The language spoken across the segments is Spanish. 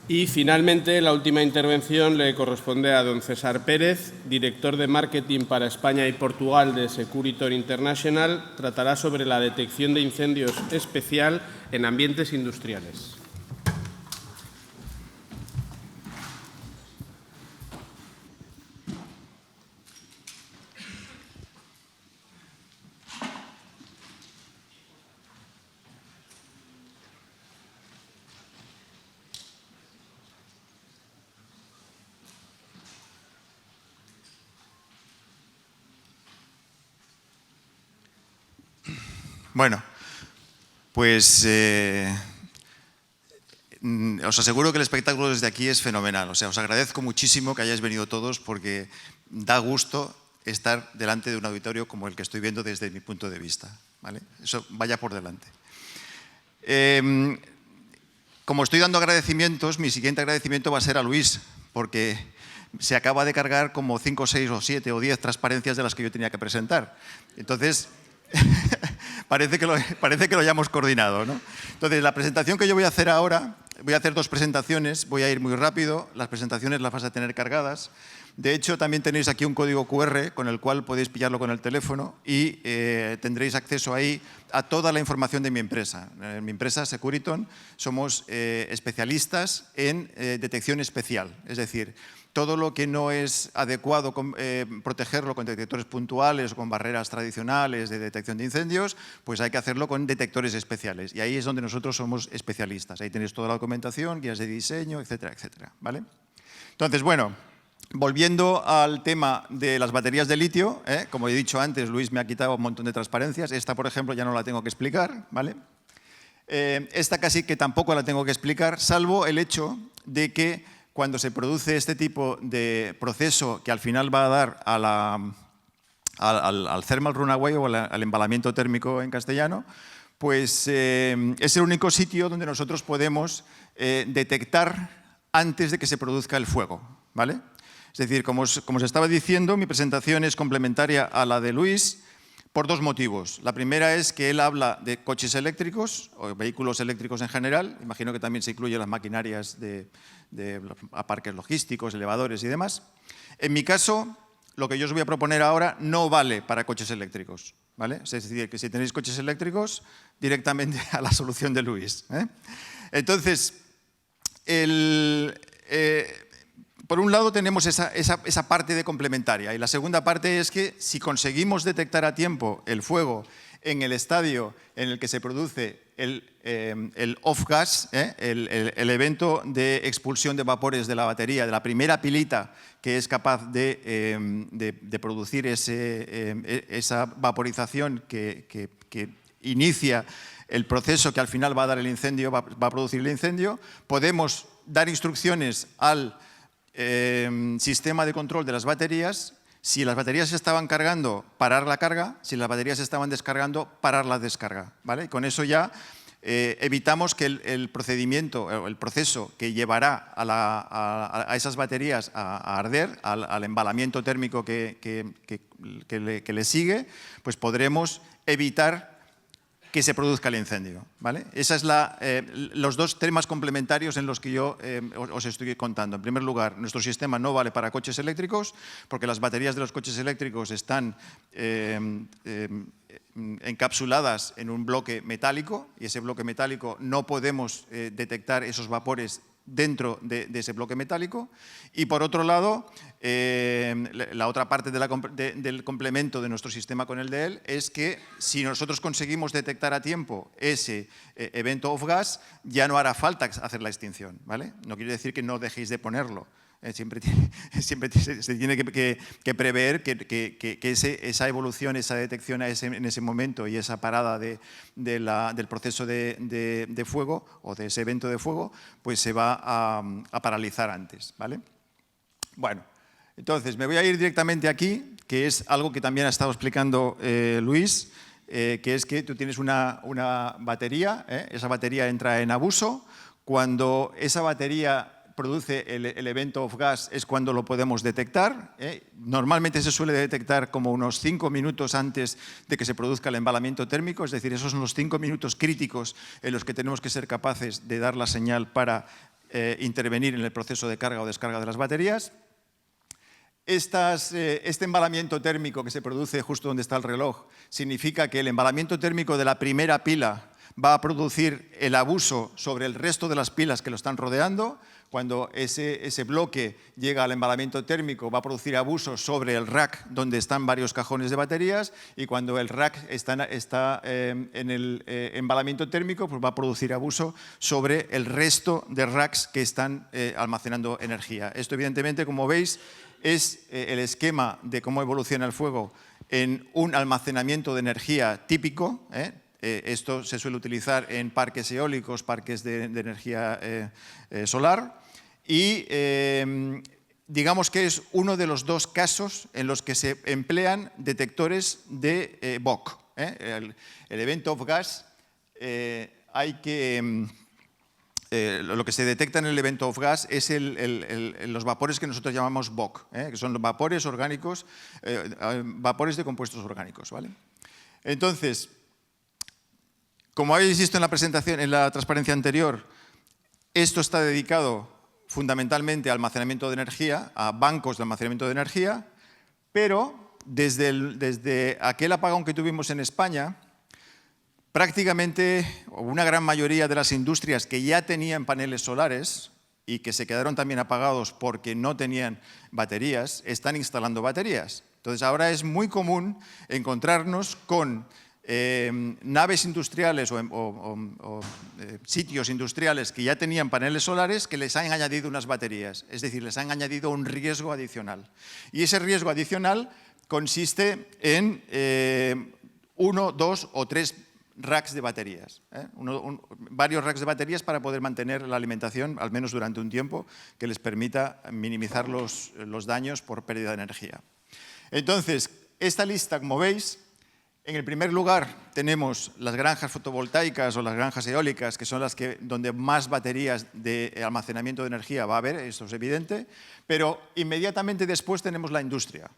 Y finalmente, la última intervención le corresponde a don César Pérez, director de Marketing para España y Portugal de Securiton International. Tratará sobre la detección de incendios especial en ambientes industriales. Bueno, pues os aseguro que el espectáculo desde aquí es fenomenal. O sea, os agradezco muchísimo que hayáis venido todos porque da gusto estar delante de un auditorio como el que estoy viendo desde mi punto de vista, ¿vale? Eso vaya por delante. Como estoy dando agradecimientos, mi siguiente agradecimiento va a ser a Luis, porque se acaba de cargar como 5, 6 o 7 o 10 transparencias de las que yo tenía que presentar. Entonces, parece que lo hayamos coordinado, ¿no? Entonces, la presentación que yo voy a hacer ahora, voy a hacer 2 presentaciones, voy a ir muy rápido, las presentaciones las vas a tener cargadas. De hecho, también tenéis aquí un código QR con el cual podéis pillarlo con el teléfono y tendréis acceso ahí a toda la información de mi empresa. En mi empresa, Securiton, somos especialistas en detección especial, es decir, todo lo que no es adecuado protegerlo con detectores puntuales o con barreras tradicionales de detección de incendios, pues hay que hacerlo con detectores especiales. Y ahí es donde nosotros somos especialistas. Ahí tenéis toda la documentación, guías de diseño, etcétera, etcétera, ¿vale? Entonces, bueno, volviendo al tema de las baterías de litio, como he dicho antes, Luis me ha quitado un montón de transparencias. Esta, por ejemplo, ya no la tengo que explicar, ¿vale? Esta casi que tampoco la tengo que explicar, salvo el hecho de que cuando se produce este tipo de proceso que al final va a dar al thermal runaway o al embalamiento térmico en castellano, pues es el único sitio donde nosotros podemos detectar antes de que se produzca el fuego, ¿vale? Es decir, como os estaba diciendo, mi presentación es complementaria a la de Luis por 2 motivos. La primera es que él habla de coches eléctricos o vehículos eléctricos en general. Imagino que también se incluyen las maquinarias de parques logísticos, elevadores y demás. En mi caso, lo que yo os voy a proponer ahora no vale para coches eléctricos, ¿vale? Es decir, que si tenéis coches eléctricos, directamente a la solución de Luis, ¿eh? Entonces, por un lado tenemos esa parte de complementaria y la segunda parte es que si conseguimos detectar a tiempo el fuego en el estadio en el que se produce el off-gas, el evento de expulsión de vapores de la batería, de la primera pilita que es capaz de producir esa vaporización que inicia el proceso que al final va a dar el incendio, va a producir el incendio, podemos dar instrucciones al sistema de control de las baterías. Si las baterías se estaban cargando, parar la carga. Si las baterías se estaban descargando, parar la descarga, ¿vale? Y con eso ya evitamos que el procedimiento, el proceso que llevará a esas baterías a arder, al embalamiento térmico que le sigue, pues podremos evitar que se produzca el incendio, ¿vale? Esos son los 2 temas complementarios en los que yo os estoy contando. En primer lugar, nuestro sistema no vale para coches eléctricos porque las baterías de los coches eléctricos están encapsuladas en un bloque metálico y ese bloque metálico no podemos detectar esos vapores dentro de ese bloque metálico. Y por otro lado, la otra parte del complemento de nuestro sistema con el de él es que si nosotros conseguimos detectar a tiempo ese evento off-gas, ya no hará falta hacer la extinción, ¿vale? No quiere decir que no dejéis de ponerlo. Siempre se tiene que prever que esa evolución, esa detección en ese momento y esa parada del proceso de fuego o de ese evento de fuego, pues se va a paralizar antes, ¿vale? Bueno, entonces me voy a ir directamente aquí, que es algo que también ha estado explicando Luis, que es que tú tienes una batería, esa batería entra en abuso. Cuando esa batería produce el evento off-gas es cuando lo podemos detectar. Normalmente se suele detectar como unos 5 minutos antes de que se produzca el embalamiento térmico, es decir, esos son los 5 minutos críticos en los que tenemos que ser capaces de dar la señal para intervenir en el proceso de carga o descarga de las baterías. Este embalamiento térmico que se produce justo donde está el reloj significa que el embalamiento térmico de la primera pila va a producir el abuso sobre el resto de las pilas que lo están rodeando. Cuando ese bloque llega al embalamiento térmico va a producir abuso sobre el rack donde están varios cajones de baterías, y cuando el rack está en el embalamiento térmico, pues va a producir abuso sobre el resto de racks que están almacenando energía. Esto, evidentemente, como veis, es el esquema de cómo evoluciona el fuego en un almacenamiento de energía típico. Esto se suele utilizar en parques eólicos, parques de energía solar, y digamos que es uno de los dos casos en los que se emplean detectores de BOC. El event of gas, lo que se detecta en el event of gas es los vapores que nosotros llamamos BOC, que son vapores orgánicos, vapores de compuestos orgánicos, ¿vale? Entonces, como habéis visto en la presentación, en la transparencia anterior, esto está dedicado fundamentalmente a almacenamiento de energía, a bancos de almacenamiento de energía, pero desde aquel apagón que tuvimos en España, prácticamente una gran mayoría de las industrias que ya tenían paneles solares y que se quedaron también apagados porque no tenían baterías, están instalando baterías. Entonces, ahora es muy común encontrarnos con naves industriales o sitios industriales que ya tenían paneles solares que les han añadido unas baterías, es decir, les han añadido un riesgo adicional. Y ese riesgo adicional consiste en 1, 2 o 3 racks de baterías, varios racks de baterías para poder mantener la alimentación, al menos durante un tiempo, que les permita minimizar los daños por pérdida de energía. Entonces, esta lista, como veis, en el primer lugar tenemos las granjas fotovoltaicas o las granjas eólicas, que son donde más baterías de almacenamiento de energía va a haber, esto es evidente, pero inmediatamente después tenemos la industria,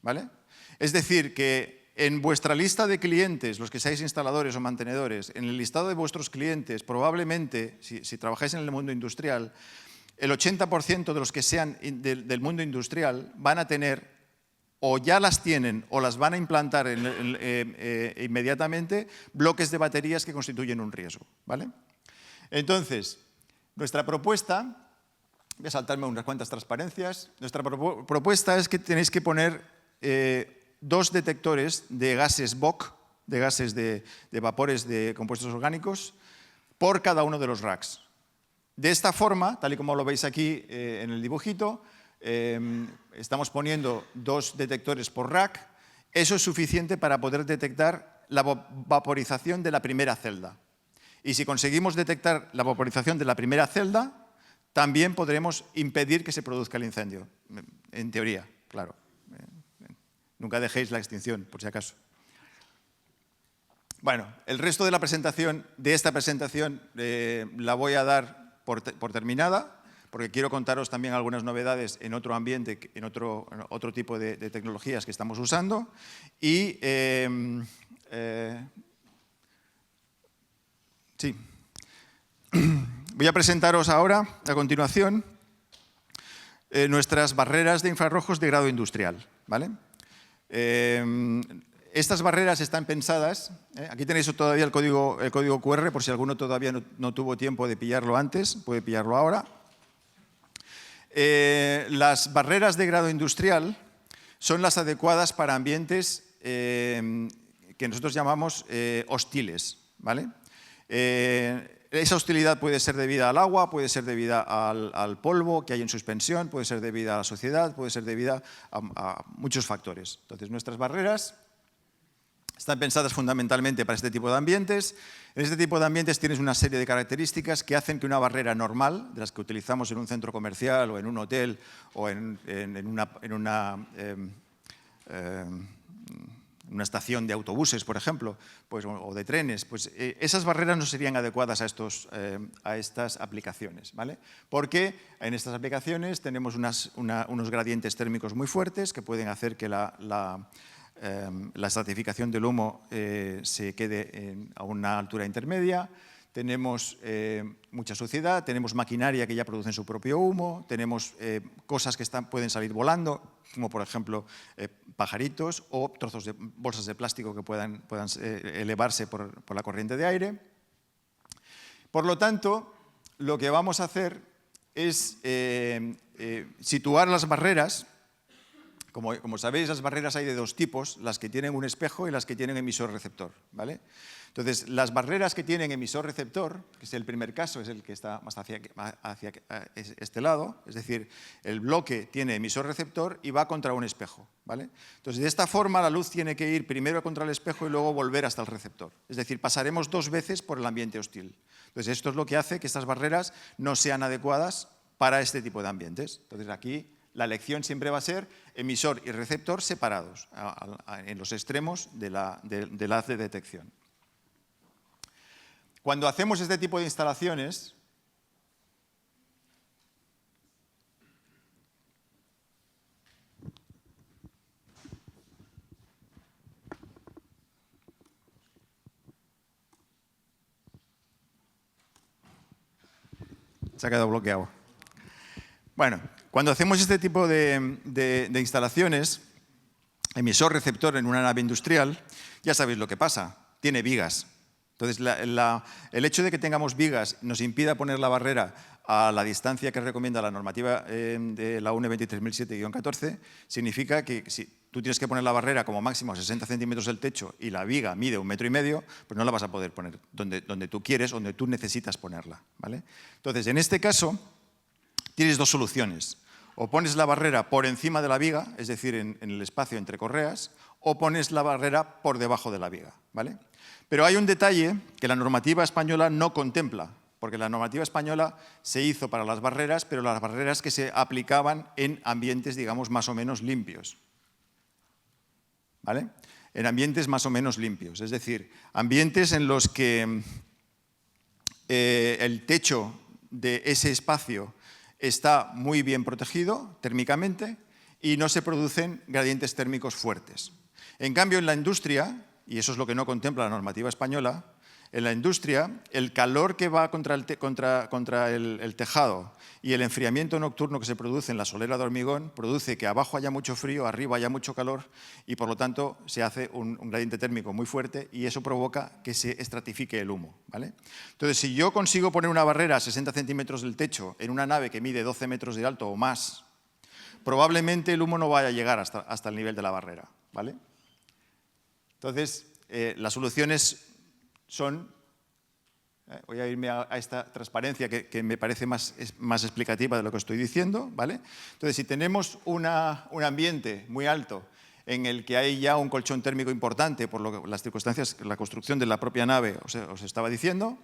¿vale? Es decir, que en vuestra lista de clientes, los que seáis instaladores o mantenedores, en el listado de vuestros clientes, probablemente, si trabajáis en el mundo industrial, el 80% de los que sean del mundo industrial van a tener, o ya las tienen o las van a implantar inmediatamente, bloques de baterías que constituyen un riesgo, ¿vale? Entonces, nuestra propuesta, voy a saltarme unas cuantas transparencias, nuestra propuesta es que tenéis que poner 2 detectores de gases BOC, de gases de vapores de compuestos orgánicos, por cada uno de los racks. De esta forma, tal y como lo veis aquí en el dibujito, estamos poniendo 2 detectores por rack. Eso es suficiente para poder detectar la vaporización de la primera celda. Y si conseguimos detectar la vaporización de la primera celda, también podremos impedir que se produzca el incendio, en teoría, claro. Nunca dejéis la extinción, por si acaso. Bueno, el resto de la presentación, la voy a dar por terminada, porque quiero contaros también algunas novedades en otro ambiente, en otro tipo de tecnologías que estamos usando. Y sí, voy a presentaros ahora, a continuación, nuestras barreras de infrarrojos de grado industrial, ¿vale? Estas barreras están pensadas, aquí tenéis todavía el código QR, por si alguno todavía no tuvo tiempo de pillarlo antes, puede pillarlo ahora. Las barreras de grado industrial son las adecuadas para ambientes que nosotros llamamos hostiles, ¿vale? Esa hostilidad puede ser debida al agua, puede ser debida al polvo que hay en suspensión, puede ser debida a la sociedad, puede ser debida a muchos factores. Entonces, nuestras barreras están pensadas fundamentalmente para este tipo de ambientes. En este tipo de ambientes tienes una serie de características que hacen que una barrera normal, de las que utilizamos en un centro comercial o en un hotel o en una estación de autobuses, por ejemplo, pues, o de trenes, pues esas barreras no serían adecuadas a estas aplicaciones, ¿vale? Porque en estas aplicaciones tenemos unos gradientes térmicos muy fuertes que pueden hacer que la estratificación del humo se quede a una altura intermedia. tenemos mucha suciedad, tenemos maquinaria que ya producen su propio humo, tenemos cosas que pueden salir volando, como por ejemplo pajaritos o trozos de bolsas de plástico que puedan elevarse por la corriente de aire. Por lo tanto, lo que vamos a hacer es situar las barreras. Como sabéis, las barreras hay de dos tipos, las que tienen un espejo y las que tienen emisor-receptor, ¿vale? Entonces, las barreras que tienen emisor-receptor, que es el primer caso, es el que está más hacia este lado, es decir, el bloque tiene emisor-receptor y va contra un espejo, ¿vale? Entonces, de esta forma, la luz tiene que ir primero contra el espejo y luego volver hasta el receptor. Es decir, pasaremos 2 veces por el ambiente hostil. Entonces, esto es lo que hace que estas barreras no sean adecuadas para este tipo de ambientes. Entonces, aquí la elección siempre va a ser emisor y receptor separados en los extremos del haz de detección. Cuando hacemos este tipo de instalaciones, se ha quedado bloqueado. Bueno, cuando hacemos este tipo de instalaciones, emisor-receptor en una nave industrial, ya sabéis lo que pasa, tiene vigas. Entonces, el hecho de que tengamos vigas nos impida poner la barrera a la distancia que recomienda la normativa de la UNE 23007-14, significa que si tú tienes que poner la barrera como máximo a 60 centímetros del techo y la viga mide 1,5 metros, pues no la vas a poder poner donde tú quieres, donde tú necesitas ponerla, ¿vale? Entonces, en este caso, tienes 2 soluciones. O pones la barrera por encima de la viga, es decir, en el espacio entre correas, o pones la barrera por debajo de la viga, ¿vale? Pero hay un detalle que la normativa española no contempla, porque la normativa española se hizo para las barreras, pero las barreras que se aplicaban en ambientes, digamos, más o menos limpios, ¿vale? En ambientes más o menos limpios, es decir, ambientes en los que el techo de ese espacio está muy bien protegido térmicamente y no se producen gradientes térmicos fuertes. En cambio, en la industria, y eso es lo que no contempla la normativa española, en la industria el calor que va contra el tejado y el enfriamiento nocturno que se produce en la solera de hormigón produce que abajo haya mucho frío, arriba haya mucho calor y por lo tanto se hace un gradiente térmico muy fuerte y eso provoca que se estratifique el humo, ¿vale? Entonces, si yo consigo poner una barrera a 60 centímetros del techo en una nave que mide 12 metros de alto o más, probablemente el humo no vaya a llegar hasta el nivel de la barrera, ¿vale? Entonces, las soluciones son, voy a irme a esta transparencia que me parece más explicativa de lo que estoy diciendo, ¿vale? Entonces, si tenemos un ambiente muy alto en el que hay ya un colchón térmico importante por las circunstancias, la construcción de la propia nave os estaba diciendo,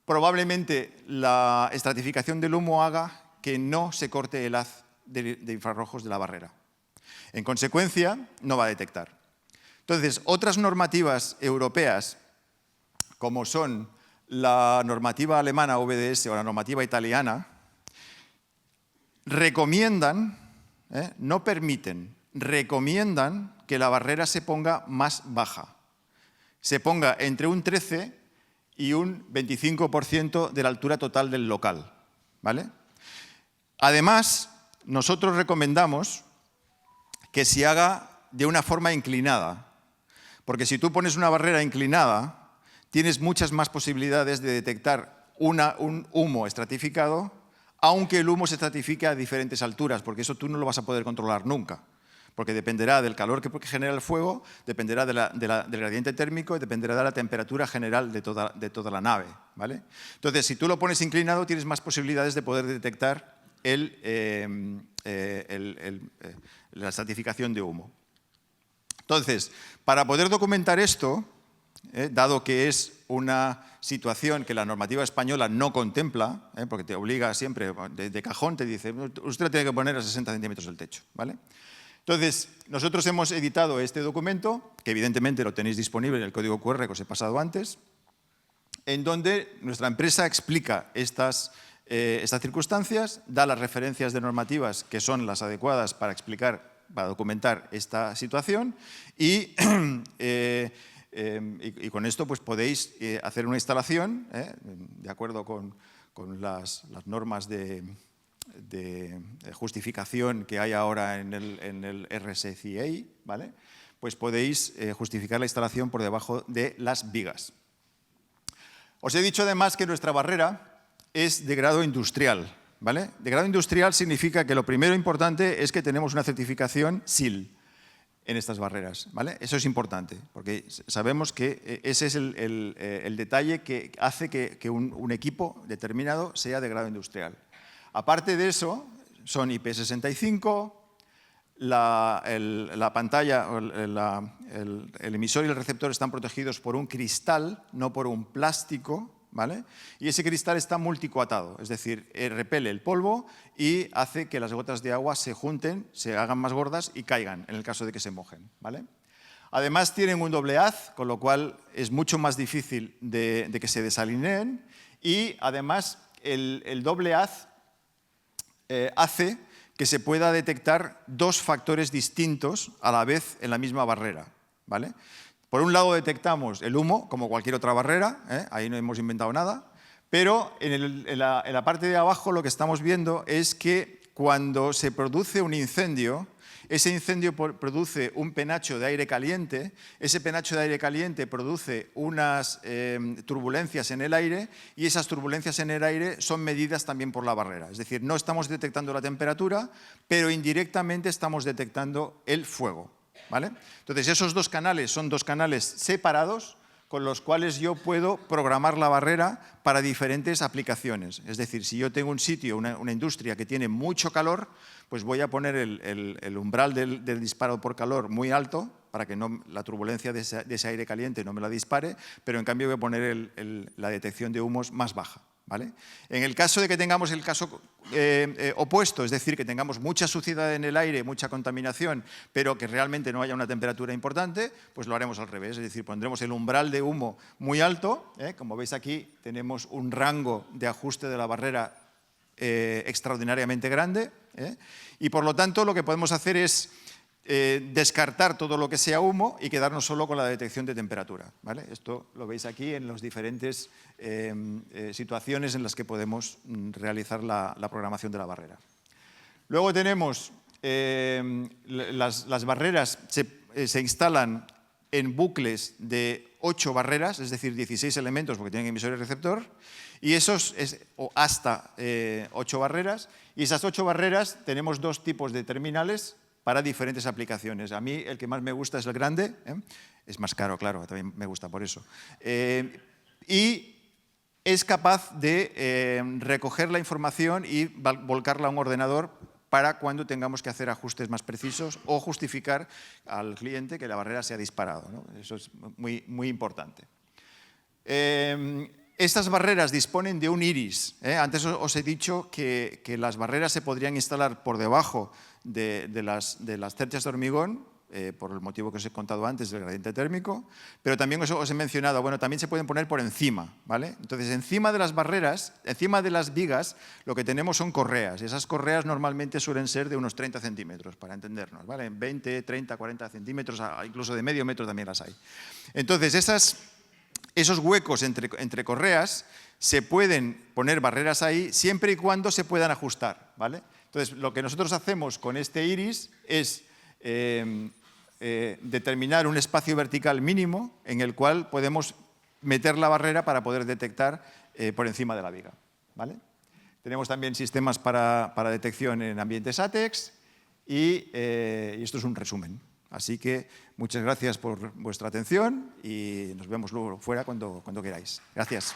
probablemente la estratificación del humo haga que no se corte el haz de infrarrojos de la barrera. En consecuencia, no va a detectar. Entonces, otras normativas europeas, como son la normativa alemana VDS o la normativa italiana, recomiendan, no permiten, recomiendan que la barrera se ponga más baja. Se ponga entre un 13 y un 25% de la altura total del local, ¿vale? Además, nosotros recomendamos que se haga de una forma inclinada, porque si tú pones una barrera inclinada, tienes muchas más posibilidades de detectar un humo estratificado, aunque el humo se estratifique a diferentes alturas, porque eso tú no lo vas a poder controlar nunca, porque dependerá del calor que genera el fuego, dependerá del gradiente térmico y dependerá de la temperatura general de toda la nave, ¿vale? Entonces, si tú lo pones inclinado, tienes más posibilidades de poder detectar la estratificación de humo. Entonces, para poder documentar esto, dado que es una situación que la normativa española no contempla, porque te obliga siempre, de cajón te dice, usted lo tiene que poner a 60 centímetros del techo, ¿vale? Entonces, nosotros hemos editado este documento, que evidentemente lo tenéis disponible en el código QR que os he pasado antes, en donde nuestra empresa explica estas circunstancias, da las referencias de normativas que son las adecuadas para documentar esta situación y Y con esto pues, podéis hacer una instalación de acuerdo con las normas de justificación que hay ahora en el RSCA, ¿vale? Pues podéis justificar la instalación por debajo de las vigas. Os he dicho además que nuestra barrera es de grado industrial, ¿vale? De grado industrial significa que lo primero importante es que tenemos una certificación SIL en estas barreras, ¿vale? Eso es importante, porque sabemos que ese es el detalle que hace que un equipo determinado sea de grado industrial. Aparte de eso, son IP65, la pantalla, el emisor y el receptor están protegidos por un cristal, no por un plástico, ¿vale? Y ese cristal está multicoatado, es decir, repele el polvo y hace que las gotas de agua se junten, se hagan más gordas y caigan en el caso de que se mojen, ¿vale? Además tienen un doble haz, con lo cual es mucho más difícil de que se desalineen, y además el doble haz hace que se pueda detectar dos factores distintos a la vez en la misma barrera, ¿vale? Por un lado detectamos el humo, como cualquier otra barrera, ahí no hemos inventado nada, pero en la parte de abajo lo que estamos viendo es que cuando se produce un incendio, ese incendio produce un penacho de aire caliente, ese penacho de aire caliente produce unas turbulencias en el aire y esas turbulencias en el aire son medidas también por la barrera. Es decir, no estamos detectando la temperatura, pero indirectamente estamos detectando el fuego, ¿vale? Entonces, esos dos canales son dos canales separados con los cuales yo puedo programar la barrera para diferentes aplicaciones. Es decir, si yo tengo un sitio, una industria que tiene mucho calor, pues voy a poner el umbral del disparo por calor muy alto para que la turbulencia de ese aire caliente no me la dispare, pero en cambio voy a poner la detección de humos más baja, ¿vale? En el caso de que tengamos el caso opuesto, es decir, que tengamos mucha suciedad en el aire, mucha contaminación, pero que realmente no haya una temperatura importante, pues lo haremos al revés, es decir, pondremos el umbral de humo muy alto, como veis aquí tenemos un rango de ajuste de la barrera extraordinariamente grande, y por lo tanto lo que podemos hacer es descartar todo lo que sea humo y quedarnos solo con la detección de temperatura, ¿vale? Esto lo veis aquí en las diferentes situaciones en las que podemos realizar la programación de la barrera. Luego tenemos las barreras, se instalan en bucles de 8 barreras, es decir, 16 elementos porque tienen emisor y receptor, y hasta 8 barreras, y esas 8 barreras tenemos dos tipos de terminales para diferentes aplicaciones. A mí el que más me gusta es el grande, es más caro, claro, también me gusta por eso. Y es capaz de recoger la información y volcarla a un ordenador para cuando tengamos que hacer ajustes más precisos o justificar al cliente que la barrera se ha disparado, ¿no? Eso es muy, muy importante. Estas barreras disponen de un iris. Antes os he dicho que las barreras se podrían instalar por debajo de las cerchas de hormigón, por el motivo que os he contado antes del gradiente térmico, pero también os he mencionado, bueno, también se pueden poner por encima, ¿vale? Entonces, encima de las barreras, encima de las vigas, lo que tenemos son correas, y esas correas normalmente suelen ser de unos 30 centímetros, para entendernos, ¿vale? 20, 30, 40 centímetros, incluso de medio metro también las hay. Entonces, esos huecos entre correas se pueden poner barreras ahí siempre y cuando se puedan ajustar, ¿vale? Entonces, lo que nosotros hacemos con este iris es determinar un espacio vertical mínimo en el cual podemos meter la barrera para poder detectar por encima de la viga, ¿vale? Tenemos también sistemas para detección en ambientes ATEX y esto es un resumen. Así que muchas gracias por vuestra atención y nos vemos luego fuera cuando queráis. Gracias.